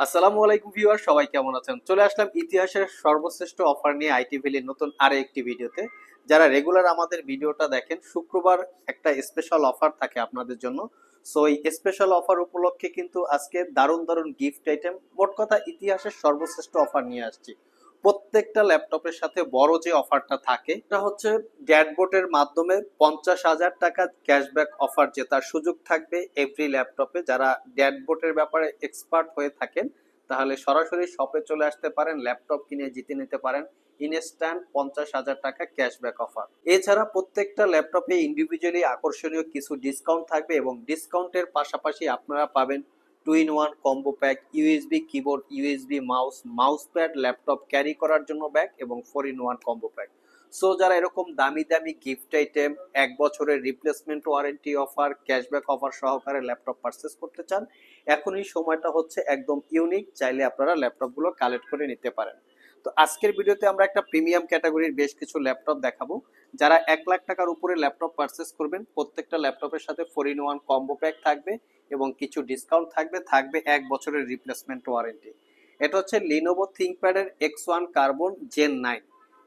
আসসালামু আলাইকুম ভিউয়ার, সবাই কেমন আছেন? চলে আসলাম ইতিহাসের সর্বশ্রেষ্ঠ অফার নিয়ে আইটি ভ্যালির নতুন আরো একটি ভিডিওতে। যারা রেগুলার আমাদের ভিডিওটা দেখেন, শুক্রবার একটা স্পেশাল অফার থাকে আপনাদের জন্য। সো এই স্পেশাল অফার উপলক্ষে কিন্তু আজকে দারুণ দারুণ গিফট আইটেম, মোট কথা ইতিহাসের সর্বশ্রেষ্ঠ অফার নিয়ে আসছি। প্রত্যেকটা ল্যাপটপের সাথে বড় যে অফারটা থাকে এটা হচ্ছে ড্যাশবোর্ডের মাধ্যমে 50,000 টাকা ক্যাশব্যাক অফার জেতার সুযোগ থাকবে এভরি ল্যাপটপে। যারা ড্যাশবোর্ডের ব্যাপারে এক্সপার্ট হয়ে থাকেন তাহলে সরাসরি শপে চলে আসতে পারেন, ল্যাপটপ কিনে জিতে নিতে পারেন ইনস্ট্যান্ট 50,000 টাকা ক্যাশব্যাক অফার। এছাড়া প্রত্যেকটা ল্যাপটপে ইন্ডিভিজুয়ালি আকর্ষণীয় কিছু ডিসকাউন্ট থাকবে এবং ডিসকাউন্টের পাশাপাশি আপনারা পাবেন 2-in-1 combo pack, USB keyboard, USB mouse, mouse pad, laptop carry করার জন্য ব্যাগ এবং 4-in-1 কম্বো প্যাক। সো যারা এরকম দামি দামি গিফট আইটেম, 1 বছরের replacement warranty offer, cashback offer সহকারে ল্যাপটপ পারচেস করতে চান, এখনই সময়টা হচ্ছে একদম ইউনিক। চাইলে আপনারা ল্যাপটপগুলো কালেক্ট করে নিতে পারেন। তো আজকের ভিডিওতে আমরা একটা প্রিমিয়াম ক্যাটাগরির বেশ কিছু ল্যাপটপ দেখাবো। যারা 1 লাখ টাকার উপরে ল্যাপটপ পারচেস করবেন, প্রত্যেকটা ল্যাপটপের সাথে 4-in-1 কম্বো প্যাক থাকবে এবং কিছু ডিসকাউন্ট থাকবে 1 বছরের রিপ্লেসমেন্ট ওয়ারেন্টি। এটা হচ্ছে লিনোভো থিংকপ্যাডের X1 কার্বন জেন 9।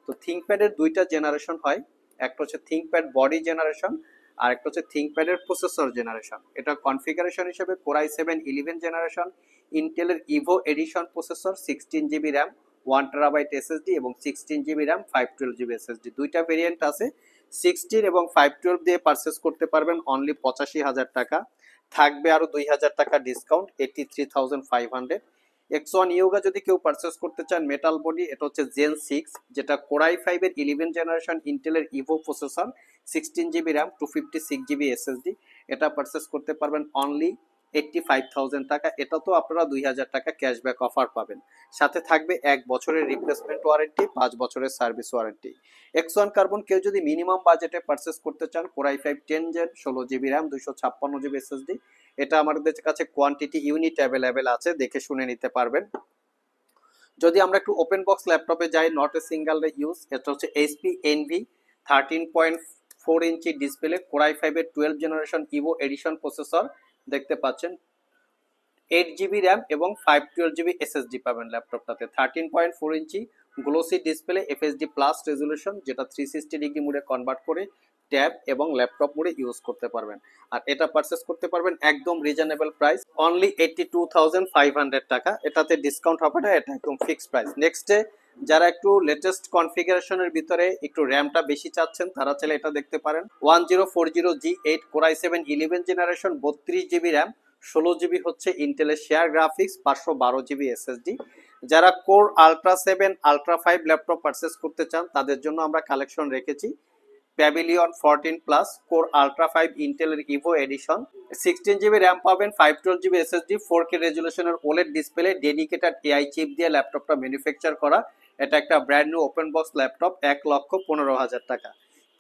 তো থিংকপ্যাডের দুইটা জেনারেশন হয়, একটা হচ্ছে থিংকপ্যাড বডি জেনারেশন আর একটা হচ্ছে থিংকপ্যাডের প্রসেসর জেনারেশন। এটা কনফিগারেশন হিসেবে কোর i7 11 জেনারেশন, ইন্টেলের Evo edition processor, 16 GB RAM, 1 TB SSD এবং 16 জিবি র্যাম, 512 জিবি এসএসডি। দুইটা ভেরিয়েন্ট আছে। 16 এবং 512 দিয়ে পারচেস করতে পারবেন অনলি 85,000 টাকা। থাকবে আরো 2,000 টাকা ডিসকাউন্ট, 83,500। X1 ইয়োগা যদি কেউ পারচেস করতে চান, মেটাল বডি, এটা হচ্ছে জেন 6, যেটা কোর i5 এর 11 জেনারেশন, ইন্টেলের Ivo processor, 16 GB RAM, 256 GB SSD. এটা পারচেস করতে পারবেন অনলি 85,000 টাকা। এটা তো আপনারা 2,000 টাকা ক্যাশব্যাক অফার পাবেন। সাথে থাকবে 1 বছরের রিপ্লেসমেন্ট ওয়ারেন্টি, 5 বছরের সার্ভিস ওয়ারেন্টি। X1 কার্বন কেউ যদি মিনিমাম বাজেটে পারচেস করতে চান, core i5 10 gen, 16 GB RAM, 256 GB SSD. এটা আমাদের কাছে কোয়ান্টিটি ইউনিট অ্যাভেলেবেল আছে, দেখে শুনে নিতে পারবেন। যদি আমরা একটু ওপেন বক্স ল্যাপটপে যাই, নট এ সিঙ্গেল ইউজ, এটা হচ্ছে HP NV 13.4 inch display, core i5 এর 12 জেনারেশন ইভো এডিশন প্রসেসর দেখতে পাচ্ছেন, 8 জিবি র্যাম এবং 512 জিবি এসএসডি পাবেন ল্যাপটপটাতে। 13.4 inch glossy display, FSD plus resolution, যেটা 360 ডিগ্রি মোডে কনভার্ট করে ট্যাব এবং ল্যাপটপ মোডে ইউজ করতে পারবেন। আর এটা পারচেস করতে পারবেন একদম রিজনেবল প্রাইস, অনলি 82,500 টাকা। এটাতে ডিসকাউন্ট হবে না, এটা একদম ফিক্সড প্রাইস। নেক্সটে যারা একটু লেটেস্ট কনফিগারেশনের ভিতরে একটু র্যামটা বেশি চাচ্ছেন, তারা চাইলে এটা দেখতে পারেন। 1040G8 core i7 11 generation, 32 GB RAM, 16 GB হচ্ছে ইন্টেলের শেয়ার গ্রাফিক্স, 512 জিবি এসএসডি। যারা core ultra 7 ultra 5 laptop purchase করতে চান, তাদের জন্য আমরা কালেকশন রেখেছি প্যাভিলিয়ন 14 প্লাস, কোর আলট্রা 5 ইন্টেলের ইভো এডিশন, 16 জিবি র্যাম পাবেন, 512 জিবি এসএসডি, 4K রেজুলেশনের OLED display, dedicated AI chip দিয়ে ল্যাপটপটা ম্যানুফ্যাকচার করা। এটা একটা brand new open box laptop, 1,15,000 টাকা।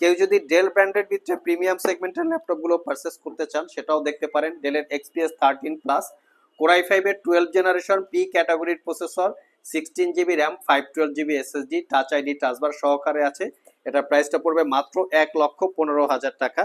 কেউ যদি ডেল ব্র্যান্ডের ভিতরে প্রিমিয়াম সেগমেন্টের ল্যাপটপগুলো পারচেস করতে চান, সেটাও দেখতে পারেন। ডেলের XPS 13 প্লাস, কোর i5 এর 12 জেনারেশন পি ক্যাটাগরির processor, 16 GB RAM, 512 GB SSD, touch ID টাচবার সহকারে আছে। এটা প্রাইসটা পড়বে মাত্র 1,15,000 টাকা।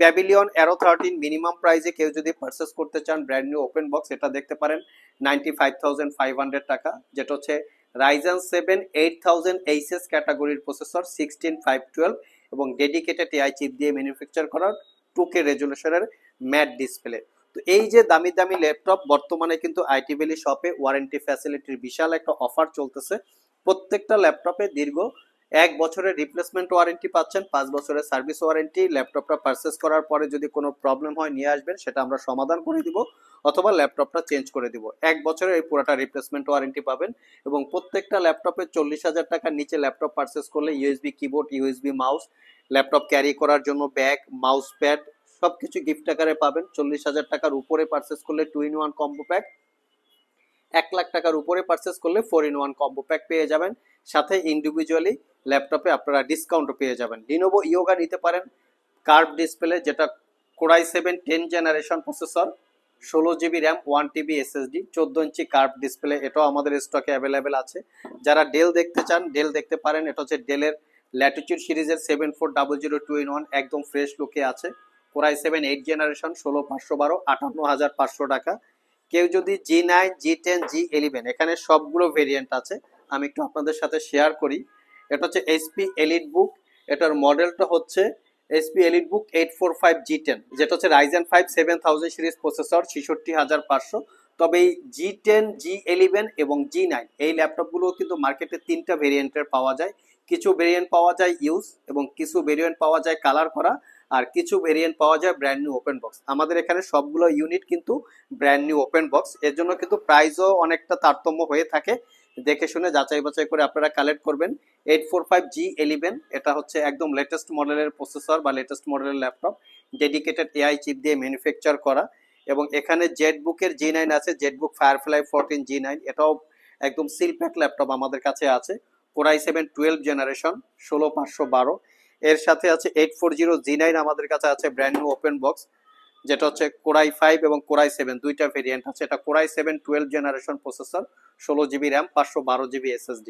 প্যাভিলিয়ন অ্যারো 13 মিনিমাম প্রাইসে কেউ যদি পারচেস করতে চান, ব্র্যান্ড নিউ ওপেন বক্স, এটা দেখতে পারেন 95,500 টাকা, যেটা হচ্ছে রাইজেন 7 8000 এইচএস ক্যাটাগরির প্রসেসর, 16 512 এবং ডেডিকেটেড এআই চিপ দিয়ে ম্যানুফ্যাকচার করার 2K রেজুলেশনের ম্যাট ডিসপ্লে। তো এই যে দামি দামি ল্যাপটপ, বর্তমানে কিন্তু আইটি ভ্যালি শপে ওয়ারেন্টি ফ্যাসিলিটির বিশাল একটা অফার চলতেছে। প্রত্যেকটা ল্যাপটপে দীর্ঘ 1 বছরের রিপ্লেসমেন্ট ওয়ারেন্টি পাচ্ছেন, 5 বছরের সার্ভিস ওয়ারেন্টি। ল্যাপটপটা পারচেস করার পরে যদি কোনো প্রবলেম হয় নিয়ে আসবেন, সেটা আমরা সমাধান করে দিব অথবা ল্যাপটপটা চেঞ্জ করে দিব। 1 বছরের এই পুরোটা রিপ্লেসমেন্ট ওয়ারেন্টি পাবেন এবং প্রত্যেকটা ল্যাপটপে 40,000 টাকার নিচে ল্যাপটপ পারচেস করলে USB keyboard, USB mouse, laptop carry করার জন্য ব্যাগ, মাউস প্যাড সবকিছু গিফট আকারে পাবেন। 40,000 টাকার উপরে পারচেস করলে 2-in-1 কম্বো প্যাক, 1 লাখ টাকার উপরে পারচেস করলে 4-in-1 কম্বো প্যাক পেয়ে যাবেন। সাথে ইন্ডিভিজুয়ালি ল্যাপটপে আপনারা ডিসকাউন্টও পেয়ে যাবেন। লিনোভো ইয়োগা নিতে পারেন, কার্ভ ডিসপ্লে, যেটা core i7 10 generation processor, 16 GB RAM, 1 TB SSD, 14 ইঞ্চি কার্ভ ডিসপ্লে, এটাও আমাদের স্টকে অ্যাভেলেবেল আছে। যারা ডেল দেখতে চান, ডেল দেখতে পারেন। এটা হচ্ছে ডেলের ল্যাটিটিউড সিরিজের 7400 2-in-1, একদম ফ্রেশ লুকে আছে। কোর i7 8 জেনারেশন, 16512, 58,500 টাকা। কেউ যদি G9, G10, G11 এখানে সবগুলো ভেরিয়েন্ট আছে, আমি একটু আপনাদের সাথে শেয়ার করি। এটা হচ্ছে এইচপি এলিট বুক, এটার মডেলটা হচ্ছে এইচপি এলিট বুক 845 G10, যেটা হচ্ছে Ryzen 5 7000 সিরিজ প্রসেসর, 66500। তবে এই G10, G11 এবং G9 এই ল্যাপটপগুলো কিন্তু মার্কেটে তিনটা ভেরিয়েন্টের পাওয়া যায়। কিছু ভেরিয়েন্ট পাওয়া যায় ইউজ এবং কিছু ভেরিয়েন্ট পাওয়া যায় কালার করা, আর কিছু ভেরিয়েন্ট পাওয়া যায় ব্র্যান্ড নিউ ওপেন বক্স। আমাদের এখানে সবগুলো ইউনিট কিন্তু ব্র্যান্ড নিউ ওপেন বক্স, এর জন্য কিন্তু প্রাইসও অনেকটা তারতম্য হয়ে থাকে। দেখে শুনে যাচাই বাছাই করে আপনারা কালেক্ট করবেন। 845G11 এটা হচ্ছে একদম লেটেস্ট মডেলের প্রসেসর বা লেটেস্ট মডেলের ল্যাপটপ, ডেডিকেটেড এআই চিপ দিয়ে ম্যানুফ্যাকচার করা। এবং এখানে জেটবুকের G9 আছে, জেটবুক ফায়ারফ্লাই 14 G9, এটাও একদম সিলপ্যাক ল্যাপটপ আমাদের কাছে আছে। Core i7 12 generation, 16512। এর সাথে আছে 840G9 আমাদের কাছে আছে ব্র্যান্ড নিউ ওপেন বক্স, যেটা হচ্ছে কোর i5 এবং কোর i7 দুইটা ভেরিয়েন্ট আছে। এটা core i7 12 generation processor, 16GB RAM, 512GB SSD।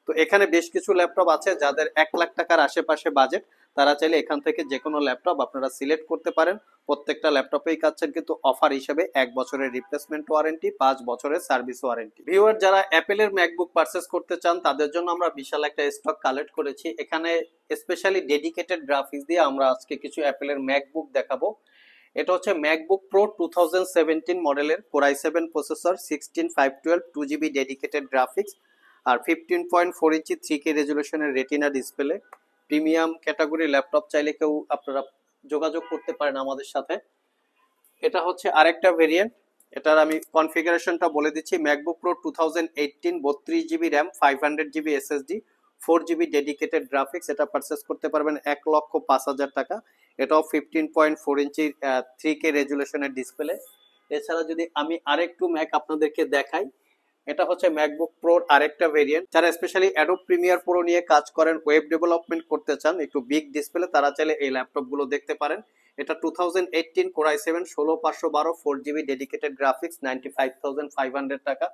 তো এখানে বেশ কিছু ল্যাপটপ আছে যাদের 1 লাখ টাকার আশেপাশে বাজেট, তারা চাইলে এখান থেকে যে কোনো ল্যাপটপ আপনারা সিলেক্ট করতে পারেন। প্রত্যেকটা ল্যাপটপেই পাচ্ছেন কিন্তু অফার হিসেবে 1 বছরের রিপ্লেসমেন্ট ওয়ারেন্টি, 5 বছরের সার্ভিস ওয়ারেন্টি। ভিউয়ার যারা অ্যাপেলের ম্যাকবুক পারচেস করতে চান তাদের জন্য আমরা বিশাল একটা স্টক কালেক্ট করেছি। এখানে স্পেশালি ডেডিকেটেড গ্রাফিক্স দিয়ে আমরা আজকে কিছু অ্যাপেলের ম্যাকবুক দেখাবো। এটা হচ্ছে ম্যাকবুক প্রো 2017 মডেলের core i7 processor, 16512, 2GB dedicated graphics, আর 15.4 ইঞ্চি 3K রেজুলেশনের retina display. Premium category laptop, চাইলে কেউ আপনারা যোগাযোগ করতে পারেন আমাদের সাথে। এটা হচ্ছে আরেকটা ভেরিয়েন্ট, এটার আমি কনফিগারেশনটা বলে দিচ্ছি। MacBook pro 2018, 32GB RAM, 500GB SSD, 4GB dedicated graphics. এটা পারচেস করতে পারবেন 1,05,000 টাকা। এটাও 15.4 ইঞ্চি 3K রেজুলেশনের ডিসপ্লে। এছাড়া যদি আমি আরেকটু ম্যাক আপনাদেরকে দেখাই, এটা হচ্ছে ম্যাকবুক প্রোর আরেকটা ভেরিয়েন্ট। যারা স্পেশালি অ্যাডোব প্রিমিয়ার প্রো নিয়ে কাজ করেন, ওয়েব ডেভেলপমেন্ট করতে চান, একটু বিগ ডিসপ্লে, তারা চাইলে এই ল্যাপটপগুলো দেখতে পারেন। এটা 2018 core i7 16512, 4GB dedicated graphics, 95,500 টাকা।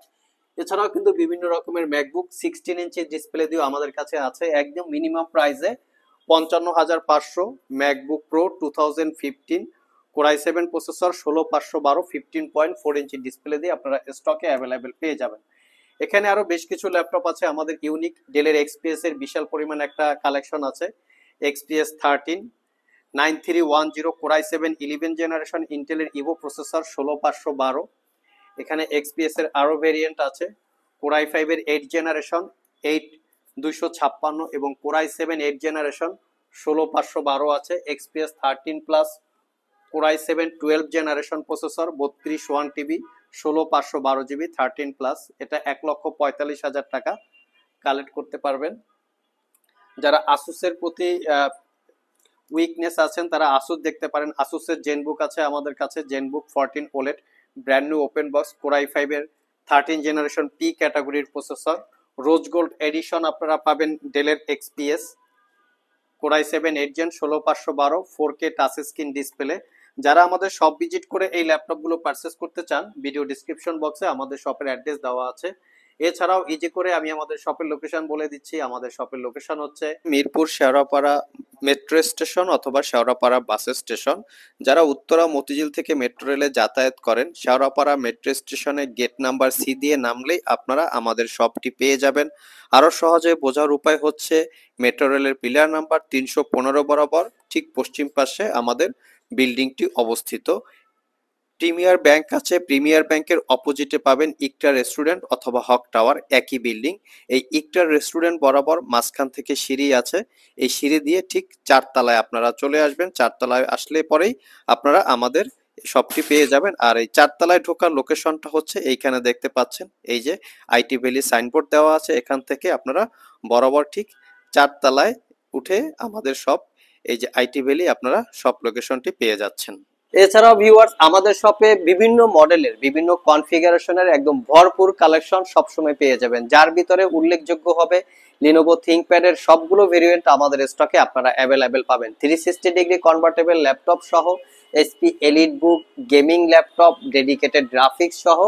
এছাড়াও কিন্তু বিভিন্ন রকমের ম্যাকবুক 16 ইঞ্চি ডিসপ্লে দিয়েও আমাদের কাছে আছে একদম মিনিমাম প্রাইসে 55,500। MacBook pro 2015 core i7 processor, 16512, 15.4 inch display দিয়ে আপনারা স্টকে অ্যাভেলেবেল পেয়ে যাবেন। এখানে আরো বেশ কিছু ল্যাপটপ আছে আমাদের ইউনিক। ডেলের XPS এর বিশাল পরিমাণ একটা কালেকশন আছে। XPS 13 9310 কোর i7 11 জেনারেশন ইন্টেলের ইভো প্রসেসর, 16512। এখানে XPS এর আরো ভেরিয়েন্ট আছে। কোর i5 এর 8 জেনারেশন 8256 এবং কোর i7 8 জেনারেশন 16512 আছে। XPS 13 plus core i7 12 generation processor, 32 1TB, 16512GB 13 plus. এটা 1,45,000 টাকা কালেক্ট করতে পারবেন। যারা আসুসের প্রতি উইকনেস আছেন তারা আসুস দেখতে পারেন। আসুসের জেনবুক আছে আমাদের কাছে, Zenbook 14 OLED brand new open box, core i5 এর 13 জেনারেশন পি ক্যাটাগরির প্রসেসর। রোজ গোল্ড এডিশন আপনারা পাবেন ডেলের XPS, core i7 8 gen, 16512, 4K touch screen display. যারা আমাদের শপ ভিজিট করে এই ল্যাপটপগুলো পারচেস করতে চান, ভিডিও ডিসক্রিপশন বক্সে আমাদের শপের অ্যাড্রেস দেওয়া আছে। এছাড়াও ইজি করে আমি আমাদের শপের লোকেশন বলে দিচ্ছি। আমাদের শপের লোকেশন হচ্ছে মিরপুর শেওড়াপাড়া মেট্রো স্টেশন অথবা শেওড়াপাড়া বাস স্টেশন। যারা উত্তরা মতিঝিল থেকে মেট্রো রেলে যাতায়াত করেন, শেওড়াপাড়া মেট্রো স্টেশনে গেট নাম্বার সি দিয়ে নামলেই আপনারা আমাদের শপটি পেয়ে যাবেন। আরো সহজে বোঝার উপায় হচ্ছে মেট্রো রেলের পিলার নাম্বার 315 বরাবর ঠিক পশ্চিম পাশে আমাদের বিল্ডিংটি অবস্থিত। প্রিমিয়ার ব্যাংক আছে, প্রিমিয়ার ব্যাংকের অপোজিটে পাবেন ইকটা রেস্টুরেন্ট অথবা হক টাওয়ার, একই বিল্ডিং। এই ইকটা রেস্টুরেন্ট বরাবর মাঝখান থেকে সিঁড়ি আছে, এই সিঁড়ি দিয়ে ঠিক 4 তলায় আপনারা চলে আসবেন। 4 তলায় আসলে পরেই আপনারা আমাদের শপটি পেয়ে যাবেন। আর এই 4 তলায় ঢোকার লোকেশনটা হচ্ছে এইখানে দেখতে পাচ্ছেন, এই যে আইটি ভ্যালি সাইনবোর্ড দেওয়া আছে, এখান থেকে আপনারা বরাবর ঠিক 4 তলায় উঠে আমাদের শপ, এই যে আইটি ভ্যালি, আপনারা শপ লোকেশনটি পেয়ে যাচ্ছেন। এছাড়াও ভিউয়ার্স আমাদের শপে বিভিন্ন মডেলের বিভিন্ন কনফিগারেশনের একদম ভরপুর কালেকশন সবসময় পেয়ে যাবেন, যার ভিতরে উল্লেখযোগ্য হবে লিনোভো থিংকপ্যাড এর সবগুলো ভেরিয়েন্ট আমাদের স্টকে আপনারা অ্যাভেলেবেল পাবেন। 360 ডিগ্রি কনভার্টেবল ল্যাপটপ সহ, এইচপি এলিট বুক গেমিং ল্যাপটপ, ডেডিকেটেড গ্রাফিক্স সহ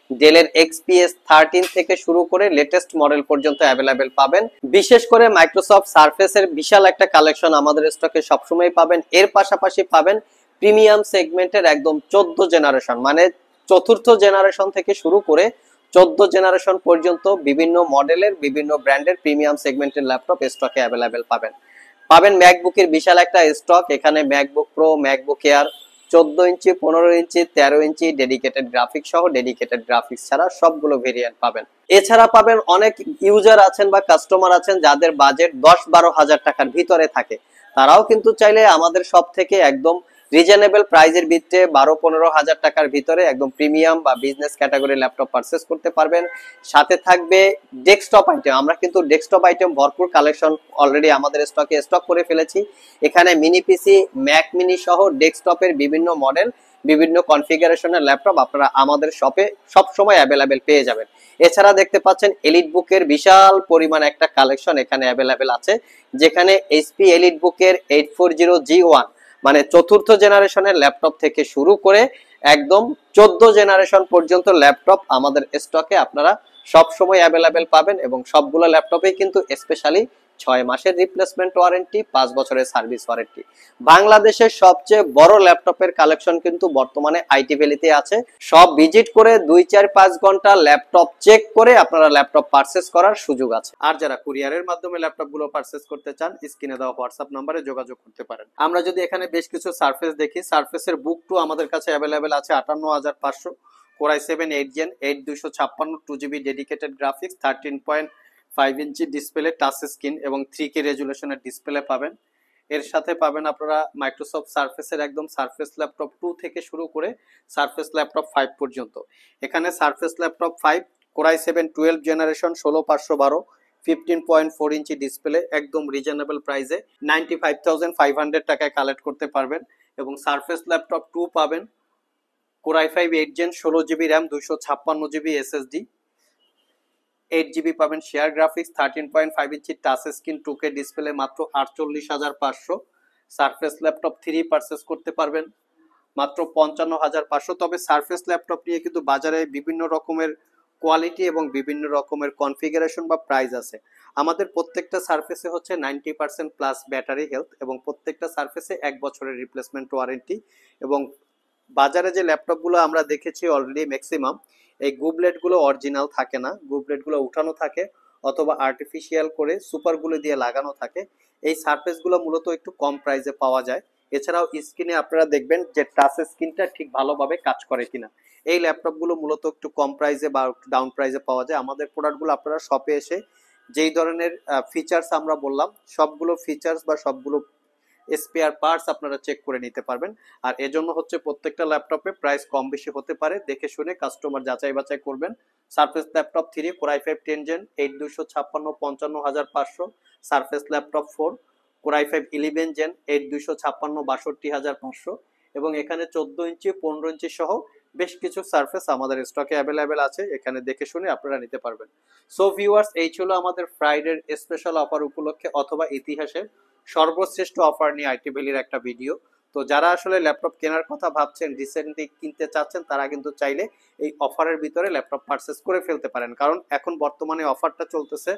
ডেলের XPS 13 থেকে শুরু করে লেটেস্ট মডেল পর্যন্ত অ্যাভেলেবেল পাবেন। বিশেষ করে মাইক্রোসফট সারফেস এর বিশাল একটা কালেকশন আমাদের স্টকে সবসময় পাবেন। এর পাশাপাশি পাবেন প্রিমিয়াম সেগমেন্টের একদম 14 জেনারেশন মানে চতুর্থ জেনারেশন থেকে শুরু করে 14 জেনারেশন পর্যন্ত বিভিন্ন মডেলের বিভিন্ন ব্র্যান্ডের প্রিমিয়াম সেগমেন্টের ল্যাপটপ স্টকে অ্যাভেলেবেল পাবেন ম্যাকবুকের বিশাল একটা স্টক। এখানে ম্যাকবুক প্রো, ম্যাকবুক এয়ার 14 ইঞ্চি, 15 ইঞ্চি, 13 ইঞ্চি ডেডিকেটেড গ্রাফিক্স সহ ডেডিকেটেড গ্রাফিক্স ছাড়া সবগুলো ভেরিয়েন্ট পাবেন। এছাড়া পাবেন অনেক ইউজার আছেন বা কাস্টমার আছেন যাদের বাজেট 10-12 হাজার টাকার ভিতরে থাকে, তারাও কিন্তু চাইলে আমাদের সব থেকে একদম রিজনেবল প্রাইজের ভিতরে 12-15 হাজার টাকার ভিতরে একদম প্রিমিয়াম বা বিজনেস ক্যাটাগরি ল্যাপটপ পারচেজ করতে পারবেন। সাথে থাকবে ডেস্কটপ আইটেম। আমরা কিন্তু ডেস্কটপ আইটেম ভরপুর কালেকশন অলরেডি আমাদের স্টক করে ফেলেছি। এখানে মিনি পিসি, ম্যাক মিনি সহ ডেস্কটপের বিভিন্ন মডেল, বিভিন্ন কনফিগারেশনের ল্যাপটপ আপনারা আমাদের শপে সব সময় অ্যাভেলেবেল পেয়ে যাবেন। এছাড়া দেখতে পাচ্ছেন এলিট বুকের বিশাল পরিমাণ একটা কালেকশন এখানে অ্যাভেলেবেল আছে, যেখানে এইচপি এলিট বুকের 840G1 মানে চতুর্থ জেনারেশনের ল্যাপটপ থেকে শুরু করে একদম 14 জেনারেশন পর্যন্ত ল্যাপটপ আমাদের স্টকে আপনারা সব সময় অ্যাভেলেবেল পাবেন। এবং সবগুলো ল্যাপটপেই কিন্তু স্পেশালি 6 মাসের রিপ্লেসমেন্ট ওয়ারেন্টি, 5 বছরের সার্ভিস ওয়ারেন্টি। বাংলাদেশের সবচেয়ে বড় ল্যাপটপের কালেকশন কিন্তু বর্তমানে আইটি ভ্যালিতে আছে। সব ভিজিট করে 2-4-5 ঘন্টা ল্যাপটপ চেক করে আপনারা ল্যাপটপ পারচেজ করার সুযোগ আছে। আর যারা কুরিয়ারের মাধ্যমে ল্যাপটপ গুলো পারচেজ করতে চান, স্ক্রিনে দেওয়া হোয়াটসঅ্যাপ নম্বরে যোগাযোগ করতে পারেন। আমরা যদি এখানে বেশ কিছু সারফেস দেখি, সারফেসের বুক 2 আমাদের কাছে অ্যাভেলেবেল আছে 58,500, core i 7 8 gen 8256, 2GB dedicated graphics, 13.5 inch display, touch screen এবং 3K রেজুলেশনের ডিসপ্লে পাবেন। এর সাথে পাবেন আপনারা মাইক্রোসফট সারফেসের একদম সারফেস ল্যাপটপ 2 থেকে শুরু করে সারফেস ল্যাপটপ 5 পর্যন্ত। এখানে surface laptop 5 core i 7 12 generation 16512, 15.4 inch display, একদম রিজনেবল প্রাইসে 95,500 টাকায় কালেক্ট করতে পারবেন। এবং সারফেস ল্যাপটপ 2 পাবেন core i 5 8 gen 16GB RAM, 256GB SSD, 8GB পাবেন শেয়ার গ্রাফিক্স, 13.5 ইঞ্চি টাচ স্ক্রিন, 2K ডিসপ্লে, মাত্র 48,500। সারফেস ল্যাপটপ 3 পারচেজ করতে পারবেন মাত্র 55,500। তবে সারফেস ল্যাপটপ নিয়ে কিন্তু বাজারে বিভিন্ন রকমের কোয়ালিটি এবং বিভিন্ন রকমের কনফিগারেশন বা প্রাইস আছে। আমাদের প্রত্যেকটা সারফেসে হচ্ছে 90% প্লাস ব্যাটারি হেলথ এবং প্রত্যেকটা সারফেসে 1 বছরের রিপ্লেসমেন্ট ওয়ারেন্টি। এবং বাজারে যে ল্যাপটপগুলো আমরা দেখেছি অলরেডি ম্যাক্সিমাম এই গুবলেটগুলো অরিজিনাল থাকে না, গুবলেটগুলো উঠানো থাকে অথবা আর্টিফিশিয়াল করে সুপারগুলো দিয়ে লাগানো থাকে। এই সারফেসগুলো মূলত একটু কম প্রাইসে পাওয়া যায়। এছাড়াও স্ক্রিনে আপনারা দেখবেন যে টাচ স্ক্রিনটা ঠিক ভালোভাবে কাজ করে কিনা। এই ল্যাপটপগুলো মূলত একটু কম প্রাইসে বা ডাউন প্রাইসে পাওয়া যায়। আমাদের প্রোডাক্টগুলো আপনারা শপে এসে যেই ধরনের ফিচার্স আমরা বললাম সবগুলো ফিচার্স বা সবগুলো স্পেয়ার পার্টস আপনারা চেক করে নিতে পারবেন। আর এজন্য হচ্ছে প্রত্যেকটা ল্যাপটপে প্রাইস কম বেশি হতে পারে, দেখে শুনে কাস্টমার যাচাই বাছাই করবেন। Surface laptop 3 core i 5 10 gen 8256, 55,500। Surface laptop 4 core i 5 11 gen 8256, 62,500। এবং এখানে 14 ইঞ্চি 15 ইঞ্চি সহ বেশ কিছু সারফেস আমাদের স্টকে অ্যাভেলেবেল আছে, এখানে দেখে শুনে আপনারা নিতে পারবেন। সো ভিউয়ার্স, এই ছিল আমাদের ফ্রাইডের স্পেশাল অফার উপলক্ষে অথবা ইতিহাসের সর্বশ্রেষ্ঠ অফার নিয়ে আইটি ভ্যালির একটা ভিডিও। তো যারা আসলে ল্যাপটপ কেনার কথা ভাবছেন, রিসেন্টলি কিনতে চাচ্ছেন, তারা কিন্তু চাইলে এই অফারের ভিতরে ল্যাপটপ পারচেজ করে ফেলতে পারেন। কারণ এখন বর্তমানে অফারটা চলতেছে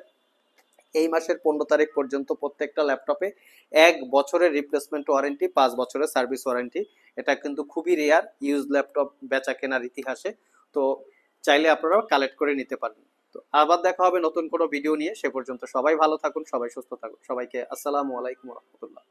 এই মাসের 15 তারিখ পর্যন্ত প্রত্যেকটা ল্যাপটপে 1 বছরের রিপ্লেসমেন্ট ওয়ারেন্টি, 5 বছরের সার্ভিস ওয়ারেন্টি। এটা কিন্তু খুবই রেয়ার ইউজ ল্যাপটপ বেচা কেনার ইতিহাসে। তো চাইলে আপনারা কালেক্ট করে নিতে পারেন। তো আবার দেখা হবে নতুন কোনো ভিডিও নিয়ে। সে পর্যন্ত সবাই ভালো থাকুন, সবাই সুস্থ থাকুন। সবাইকে আসসালামু আলাইকুম ওয়া রাহমাতুল্লাহ।